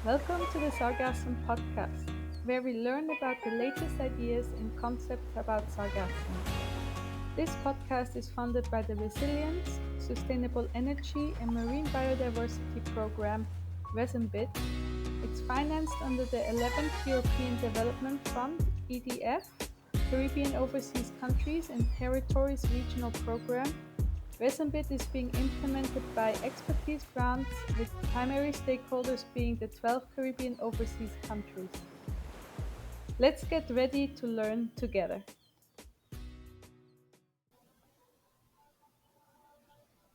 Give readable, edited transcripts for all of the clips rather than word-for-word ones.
Welcome to the Sargassum Podcast, where we learn about the latest ideas and concepts about sargassum. This podcast is funded by the Resilience, Sustainable Energy and Marine Biodiversity Programme, RESEMBID. It's financed under the 11th European Development Fund, EDF, Caribbean Overseas Countries and Territories Regional Programme. RESEMBID is being implemented by expertise grants, with primary stakeholders being the 12 Caribbean overseas countries. Let's get ready to learn together.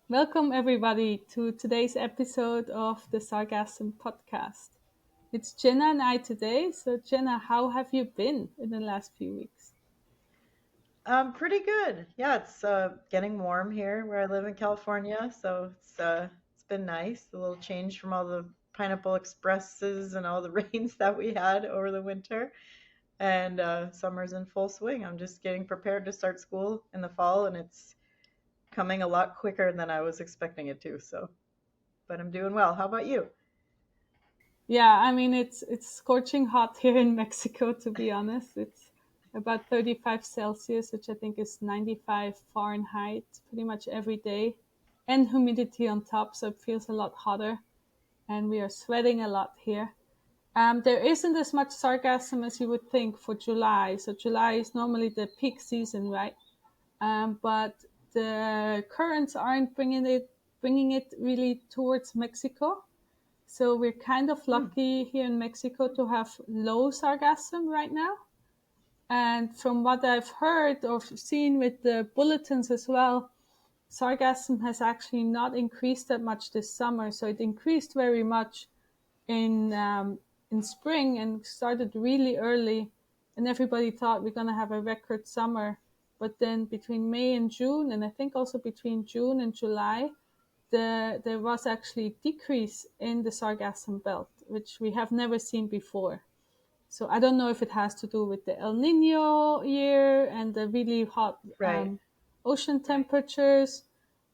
Welcome everybody to today's episode of the Sargassum Podcast. It's Jenna and I today. So Jenna, how have you been in the last few weeks? Pretty good. Yeah, it's getting warm here where I live in California, so it's been nice. A little change from all the pineapple expresses and all the rains that we had over the winter. And summer's in full swing. I'm just getting prepared to start school in the fall, and it's coming a lot quicker than I was expecting it to. But I'm doing well. How about you? Yeah, I mean it's scorching hot here in Mexico, to be honest. It's about 35 Celsius, which I think is 95 Fahrenheit, pretty much every day, and humidity on top, so it feels a lot hotter, and we are sweating a lot here. There isn't as much sargassum as you would think for July. So July is normally the peak season, right? But the currents aren't bringing it really towards Mexico. So we're kind of Hmm. lucky here in Mexico to have low sargassum right now. And from what I've heard or seen with the bulletins as well, sargassum has actually not increased that much this summer. So it increased very much in spring and started really early, and everybody thought we're going to have a record summer. But then between May and June, and I think also between June and July, there was actually decrease in the sargassum belt, which we have never seen before. So I don't know if it has to do with the El Nino year and the really hot Right. ocean temperatures,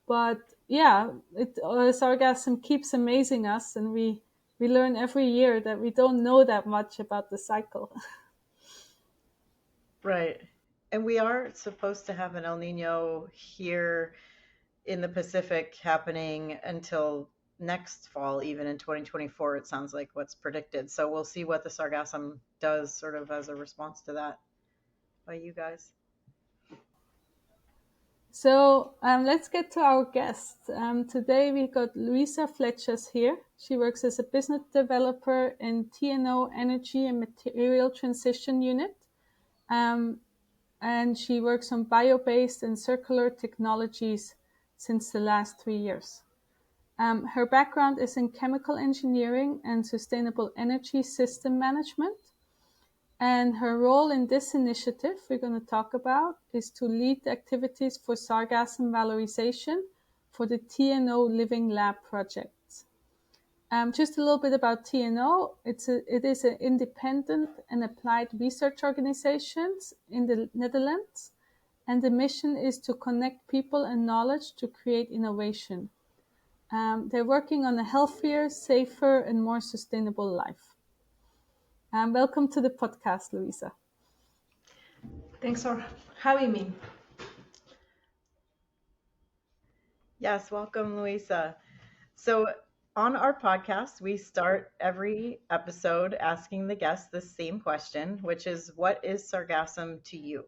but yeah, sargassum keeps amazing us, and we learn every year that we don't know that much about the cycle. Right. And we are supposed to have an El Nino here in the Pacific happening until next fall, even in 2024, it sounds like what's predicted. So we'll see what the sargassum does sort of as a response to that by you guys. So let's get to our guest. Today we got Luisa Flechas here. She works as a business developer in TNO Energy and Material Transition Unit. Um, and she works on bio-based and circular technologies since the last 3 years. Her background is in chemical engineering and sustainable energy system management. And her role in this initiative we're going to talk about is to lead the activities for sargassum valorization for the TNO Living Lab project. Just a little bit about TNO. It is an independent and applied research organization in the Netherlands, and the mission is to connect people and knowledge to create innovation. They're working on a healthier, safer, and more sustainable life. Welcome to the podcast, Luisa. Thanks for having me. Yes, welcome, Luisa. So, on our podcast, we start every episode asking the guests the same question, which is, what is sargassum to you?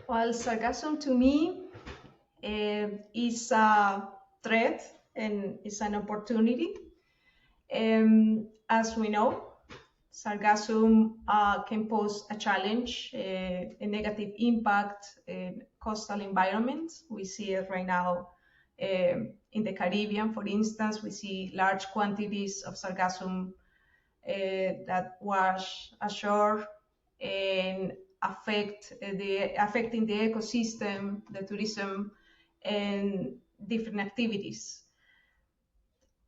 Well, sargassum to me is a threat and is an opportunity. As we know, sargassum can pose a challenge, a negative impact in coastal environments. We see it right now in the Caribbean, for instance. We see large quantities of sargassum that wash ashore and affecting the ecosystem, the tourism, and different activities.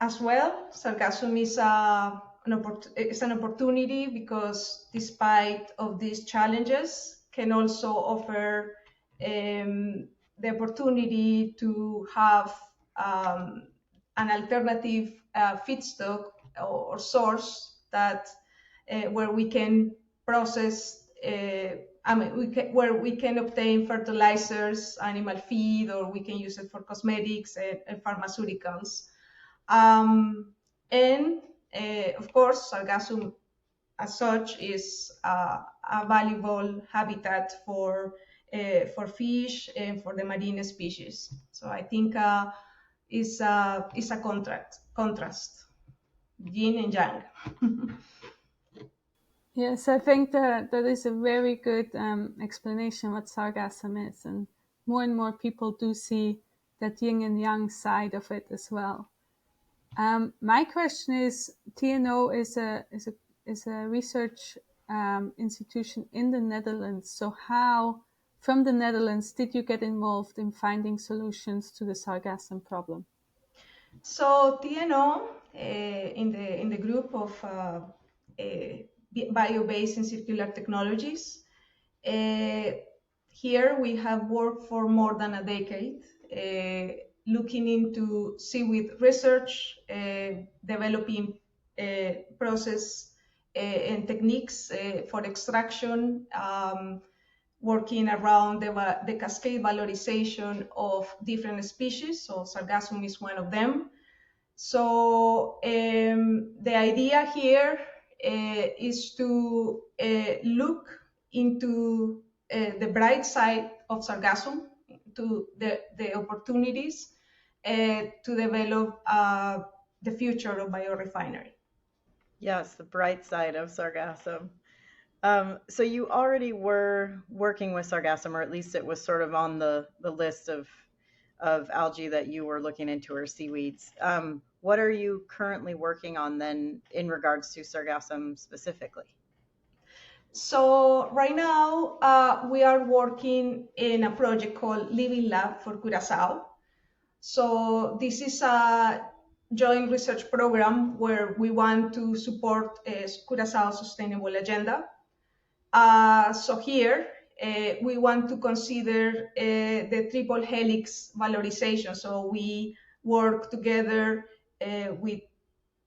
As well, sargassum is an opportunity because despite of these challenges, can also offer the opportunity to have an alternative feedstock or source that where we can process. Where we can obtain fertilizers, animal feed, or we can use it for cosmetics and pharmaceuticals. And of course, Sargassum as such is a valuable habitat for fish and for the marine species. So I think is a contrast, yin and yang. Yes, I think that is a very good explanation what sargassum is, and more people do see that yin and yang side of it as well. My question is, TNO is a research institution in the Netherlands. So how, from the Netherlands, did you get involved in finding solutions to the sargassum problem? So TNO, in the group of bio-based and circular technologies, here we have worked for more than a decade, looking into seaweed research, developing process and techniques for extraction, working around the cascade valorization of different species. So Sargassum is one of them. So the idea here is to look into the bright side of Sargassum, to the opportunities to develop the future of biorefinery. Yes, the bright side of Sargassum. So you already were working with Sargassum, or at least it was sort of on the list of algae that you were looking into, or seaweeds. What are you currently working on then in regards to Sargassum specifically? So right now we are working in a project called Living Lab for Curaçao. So this is a joint research program where we want to support Curaçao's sustainable agenda. So here we want to consider the triple helix valorization. So we work together with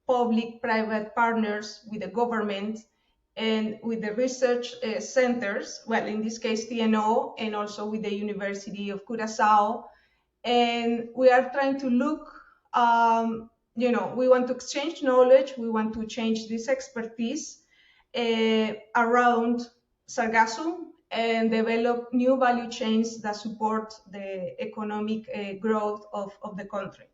public-private partners, with the government, and with the research centers, well, in this case, TNO, and also with the University of Curaçao. And we are trying to look, we want to exchange knowledge, we want to change this expertise around Sargassum and develop new value chains that support the economic growth of the country.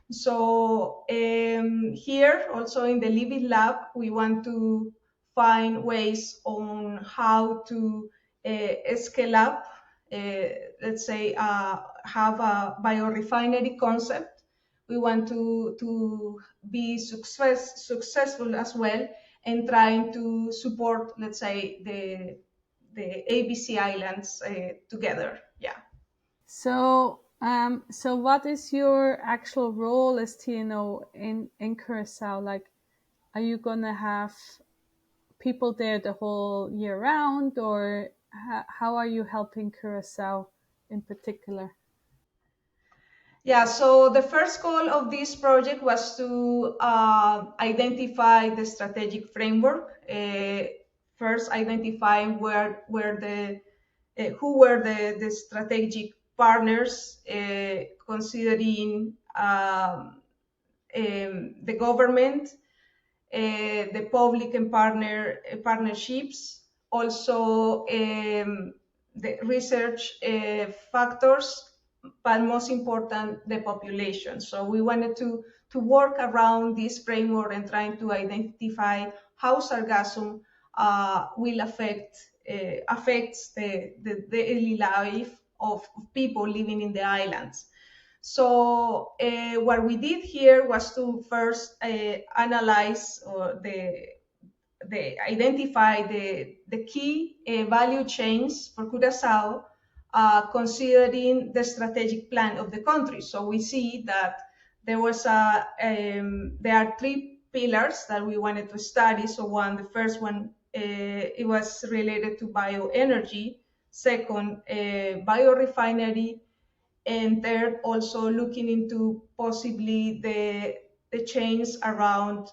So here, also in the Living Lab, we want to find ways on how to scale up, let's say, have a biorefinery concept. We want to be successful as well in trying to support, let's say, the ABC Islands together. Yeah. So what is your actual role as TNO in Curaçao? Like, are you gonna have people there the whole year round, or how are you helping Curaçao in particular? Yeah, so the first goal of this project was to identify the strategic framework. First, identifying who were the strategic partners, considering the government, the public and partnerships, also the research factors, but most important, the population. So we wanted to work around this framework and trying to identify how Sargassum will affects the daily life of people living in the islands. So what we did here was to first analyze identify the key value chains for Curaçao, considering the strategic plan of the country. So we see that there are three pillars that we wanted to study. So the first one, it was related to bioenergy. Second, biorefinery. And third, also looking into possibly the the chains around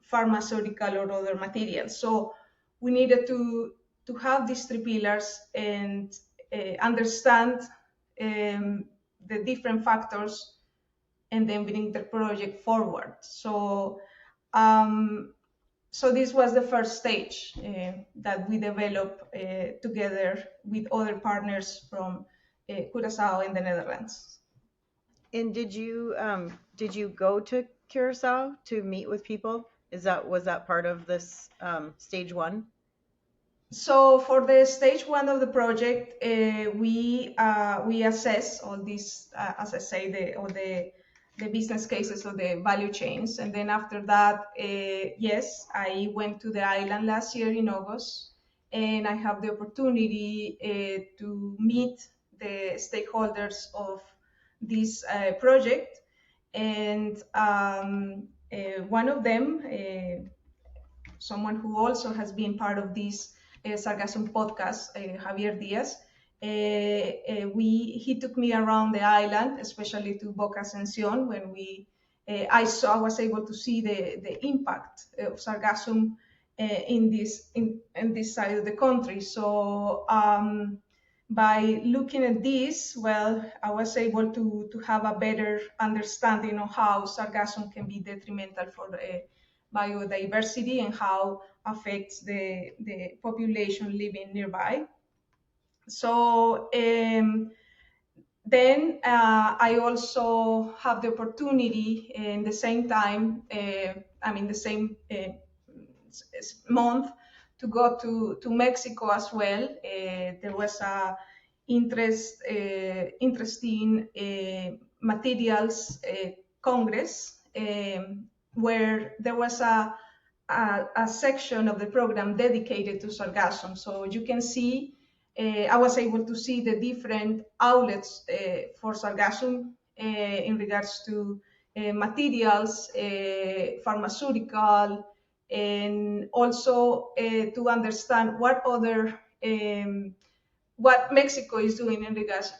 pharmaceutical or other materials. So we needed to have these three pillars and understand the different factors and then bring the project forward. So this was the first stage that we developed together with other partners from Curaçao in the Netherlands. And did you go to Curacao to meet with people? Was that part of this stage one? So for the stage one of the project, we assess all these, as I say, all the business cases of the value chains, and then after that, yes, I went to the island last year in August, and I have the opportunity to meet the stakeholders of this project, and one of them. Someone who also has been part of this Sargassum podcast, Javier Diaz. He took me around the island, especially to Boca Ascension, when I was able to see the impact of Sargassum in this side of the country. So by looking at this, well, I was able to have a better understanding of how Sargassum can be detrimental for biodiversity and how affects the population living nearby. So then I also have the opportunity in the same time, the same month, to go to Mexico as well. There was a interesting materials congress where there was a section of the program dedicated to Sargassum. So you can see, I was able to see the different outlets for Sargassum in regards to materials, pharmaceutical, and also to understand what Mexico is doing in regards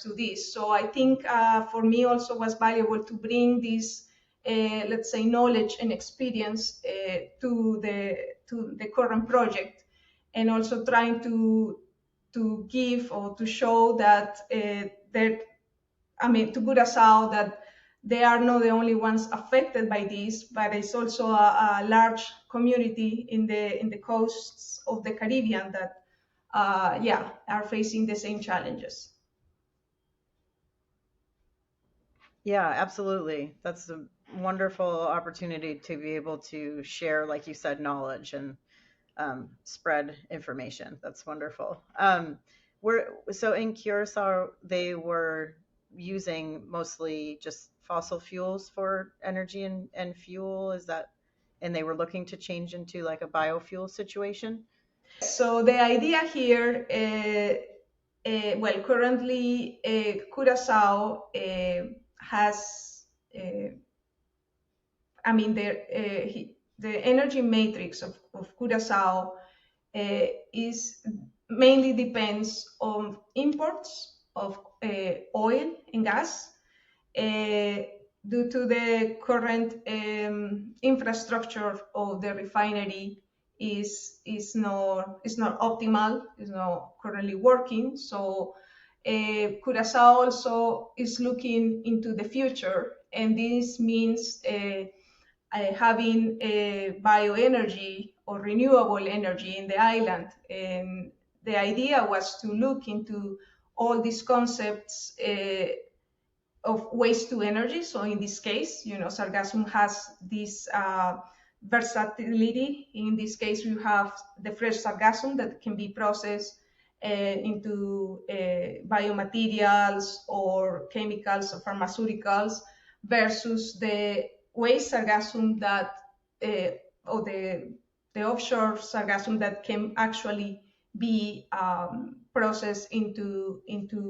to this. So I think for me also was valuable to bring this, let's say, knowledge and experience to the current project, and also trying to give or to show that to Curaçao, that they are not the only ones affected by this, but it's also a large community in the coasts of the Caribbean that are facing the same challenges. Yeah, absolutely. That's a wonderful opportunity to be able to share, like you said, knowledge and spread information. That's wonderful. So in Curacao, they were using mostly just fossil fuels for energy and fuel. And they were looking to change into like a biofuel situation? So the idea here, currently Curaçao has, the energy matrix of Curaçao is mainly depends on imports of oil and gas. Due to the current infrastructure of the refinery is not optimal, is not currently working. So Curaçao also is looking into the future, and this means having bioenergy or renewable energy in the island. And the idea was to look into all these concepts of waste to energy. So in this case, Sargassum has this versatility. In this case, you have the fresh Sargassum that can be processed into biomaterials or chemicals or pharmaceuticals, versus the waste Sargassum that, or the offshore Sargassum that can actually be processed into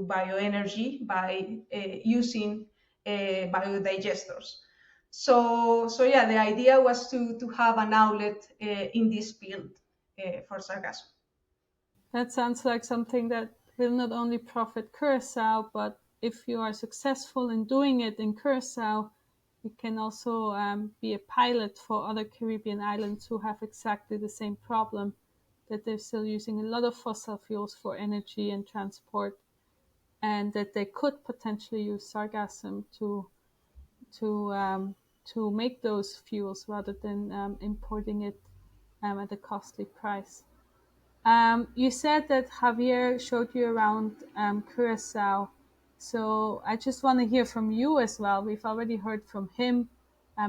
bioenergy by using biodigesters. So yeah, the idea was to have an outlet in this field for Sargassum. That sounds like something that will not only profit Curaçao, but if you are successful in doing it in Curaçao, it can also be a pilot for other Caribbean islands who have exactly the same problem, that they're still using a lot of fossil fuels for energy and transport, and that they could potentially use sargassum to um, to make those fuels rather than importing it at a costly price. You said that Javier showed you around Curacao, so I just want to hear from you as well. We've already heard from him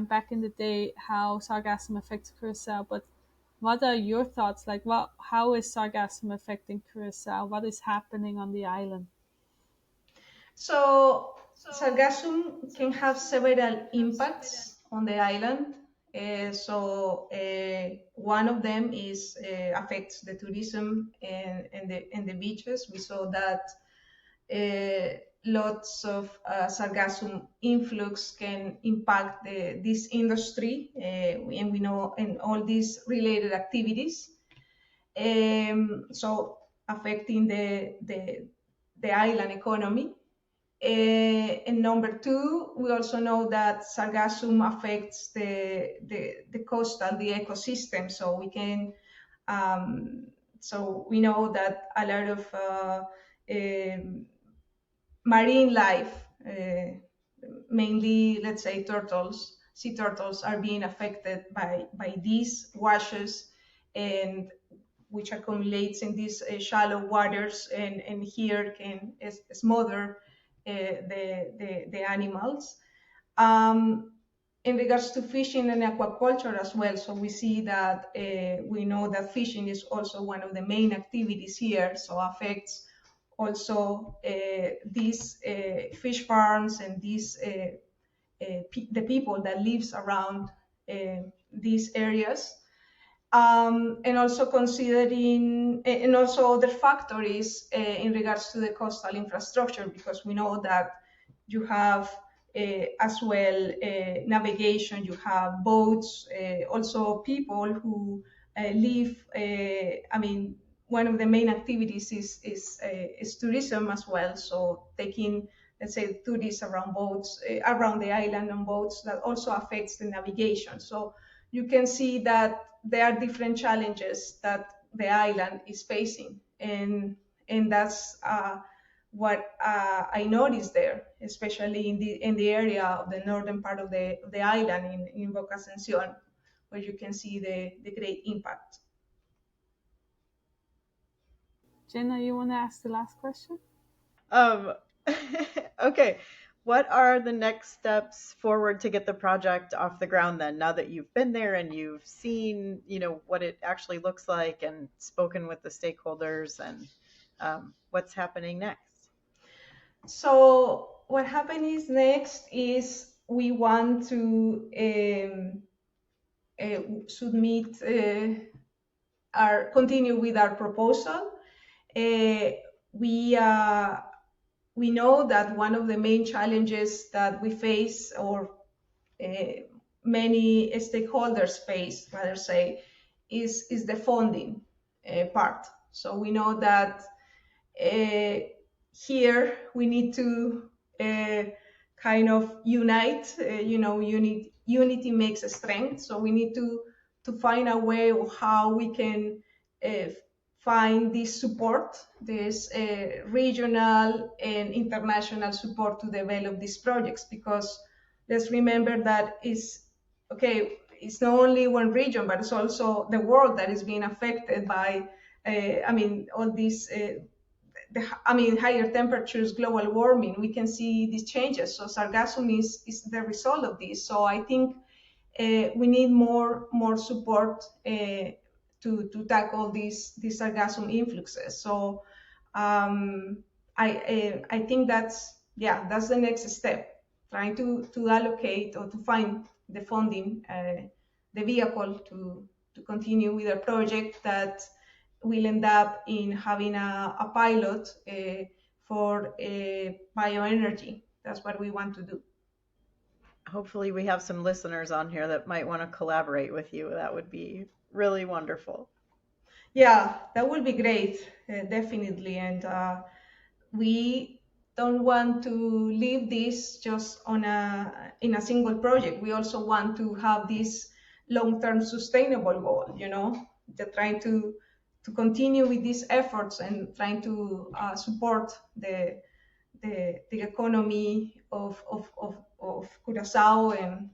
back in the day how sargassum affects Curacao, but what are your thoughts? Like, how is sargassum affecting Curacao? What is happening on the island? So Sargassum can have several impacts on the island. One of them is affects the tourism and the beaches. We saw that lots of Sargassum influx can impact this industry, and we know in all these related activities. So affecting the island economy. And number two, we also know that sargassum affects the coastal, the ecosystem. So we know that a lot of marine life, mainly, let's say, turtles, sea turtles, are being affected by these washes, and which accumulates in these shallow waters, and here can smother the animals. Um, in regards to fishing and aquaculture as well, so we see that we know that fishing is also one of the main activities here, so affects also these fish farms and the people that lives around these areas. And also considering, and also other factors in regards to the coastal infrastructure, because we know that you have as well navigation, you have boats, also people who live, I mean, one of the main activities is tourism as well. So taking, let's say, tourists around boats, around the island on boats, that also affects the navigation. So you can see that there are different challenges that the island is facing, and that's what I noticed there, especially in the area of the northern part of the island in Boca Ascension, where you can see the great impact. Jenna, you want to ask the last question? Um, okay. What are the next steps forward to get the project off the ground then, now that you've been there and you've seen, what it actually looks like and spoken with the stakeholders, and what's happening next? So what happens next is we want to submit continue with our proposal. We we know that one of the main challenges that we face, or many stakeholders face, rather say, is the funding part. So we know that here we need to kind of unite. Unity makes a strength. So we need to find a way of how we can uh, find this support, this regional and international support to develop these projects, because let's remember that it's not only one region, but it's also the world that is being affected by all these higher temperatures, global warming. We can see these changes. So sargassum is the result of this. So I think we need more support to tackle these sargassum influxes. So I think that's the next step, trying to allocate or to find the funding, the vehicle to continue with a project that will end up in having a pilot for bioenergy. That's what we want to do. Hopefully, we have some listeners on here that might want to collaborate with you. That would be really wonderful. Yeah, that would be great, definitely. And we don't want to leave this just in a single project. We also want to have this long-term sustainable goal. They're trying to continue with these efforts and trying to support the economy of Curaçao and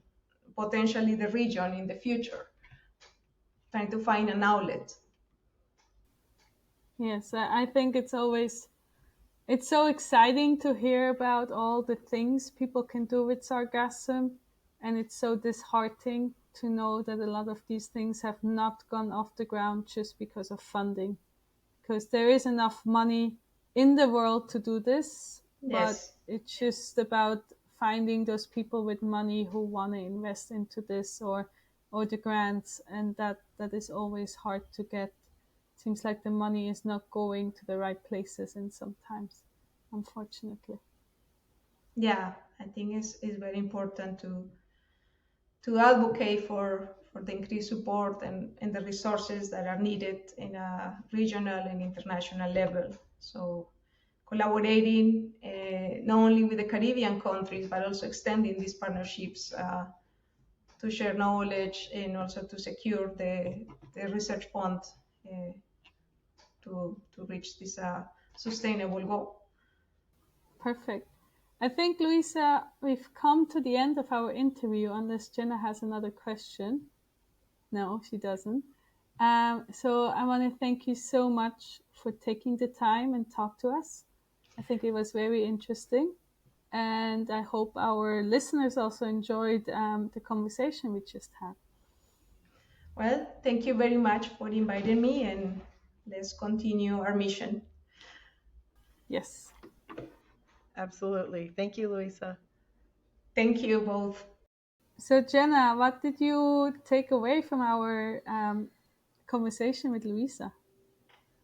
potentially the region in the future, trying to find an outlet. Yes, I think it's so exciting to hear about all the things people can do with sargassum, and it's so disheartening to know that a lot of these things have not gone off the ground just because of funding. Because there is enough money in the world to do this, but Yes. it's just about finding those people with money who want to invest into this, or the grants, and that is always hard to get. Seems like the money is not going to the right places, and sometimes, unfortunately. Yeah, I think it's very important to advocate for the increased support and the resources that are needed in a regional and international level. So collaborating not only with the Caribbean countries, but also extending these partnerships to share knowledge and also to secure the research fund uh, to reach this sustainable goal. Perfect. I think, Luisa, we've come to the end of our interview, unless Jenna has another question. No, she doesn't. So I want to thank you so much for taking the time and talk to us. I think it was very interesting. And I hope our listeners also enjoyed the conversation we just had. Well, thank you very much for inviting me, and let's continue our mission. Yes. Absolutely. Thank you, Luisa. Thank you both. So, Jenna, what did you take away from our conversation with Luisa?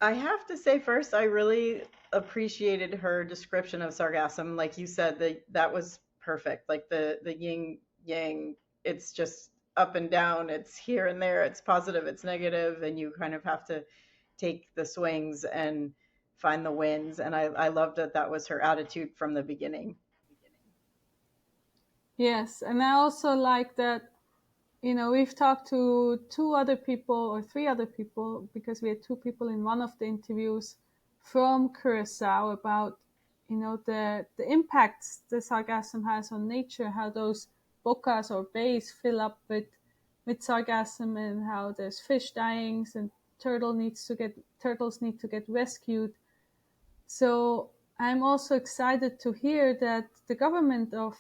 I have to say first, I really appreciated her description of sargassum. Like you said, that was perfect. Like the yin yang, it's just up and down, it's here and there, it's positive, it's negative, and you kind of have to take the swings and find the wins. And I loved that was her attitude from the beginning. Yes, and I also like that, we've talked to two other people or three other people, because we had two people in one of the interviews from Curaçao about, the impacts the sargassum has on nature, how those bocas or bays fill up with sargassum, and how there's fish dying and turtles need to get rescued. So I'm also excited to hear that the government of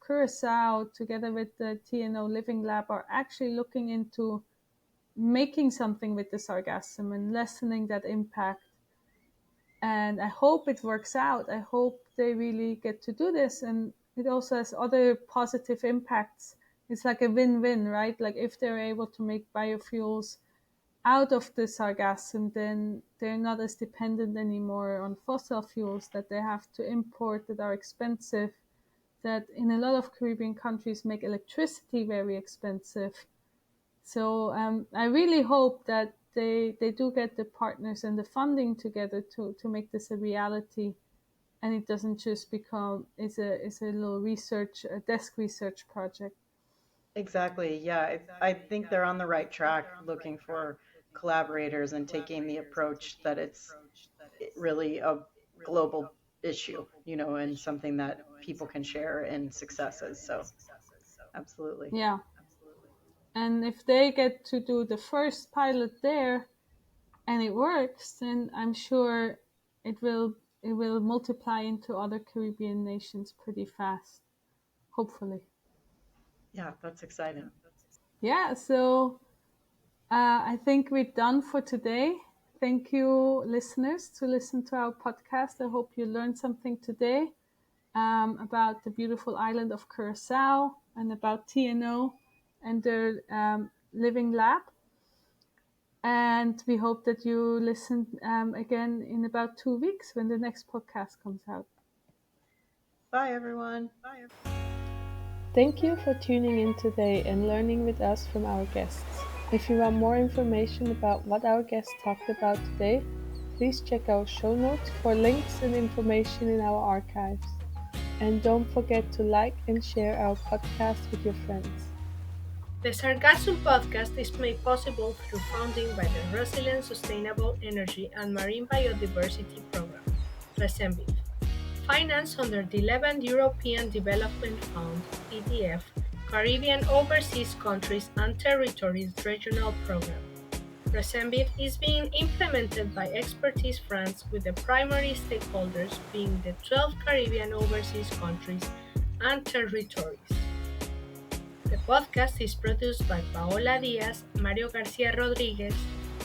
Curaçao, together with the TNO Living Lab, are actually looking into making something with the sargassum and lessening that impact. And I hope it works out. I hope they really get to do this. And it also has other positive impacts. It's like a win-win, right? Like if they're able to make biofuels out of the sargassum, then they're not as dependent anymore on fossil fuels that they have to import, that are expensive, that in a lot of Caribbean countries make electricity very expensive. So I really hope that they do get the partners and the funding together to make this a reality, and it doesn't just become is a little a desk research project. Exactly. Yeah, I think they're on the right track looking for collaborators and taking the approach that it's really a global issue, and something that people can share in successes. So, absolutely. Yeah, and if they get to do the first pilot there and it works, then I'm sure it will multiply into other Caribbean nations pretty fast, hopefully. Yeah, that's exciting. Yeah, so I think we're done for today. Thank you, listeners, to listen to our podcast. I hope you learned something today about the beautiful island of Curaçao and about TNO and their living lab. And we hope that you listen again in about 2 weeks when the next podcast comes out. Bye, everyone. Thank you for tuning in today and learning with us from our guests. If you want more information about what our guests talked about today, Please check our show notes for links and information in our archives. And don't forget to like and share our podcast with your friends. The Sargassum Podcast is made possible through funding by the Resilient Sustainable Energy and Marine Biodiversity Programme, RESEMBID, financed under the 11th European Development Fund (EDF) Caribbean Overseas Countries and Territories Regional Programme. RESEMBID is being implemented by Expertise France, with the primary stakeholders being the 12 Caribbean overseas countries and territories. The podcast is produced by Paola Diaz, Mario Garcia Rodriguez,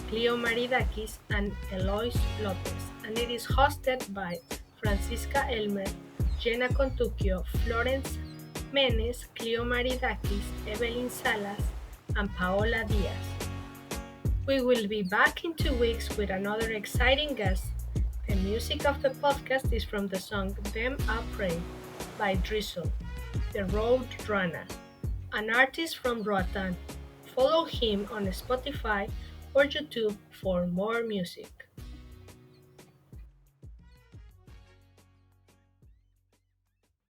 Cleo Maridakis, and Eloise Lopez, and it is hosted by Francisca Elmer, Jenna Contuccio, Florence Menes, Cleo Maridakis, Evelyn Salas, and Paola Diaz. We will be back in 2 weeks with another exciting guest. The music of the podcast is from the song Them I Pray by Drizzle, the Road Runner, an artist from Roatan. Follow him on Spotify or YouTube for more music.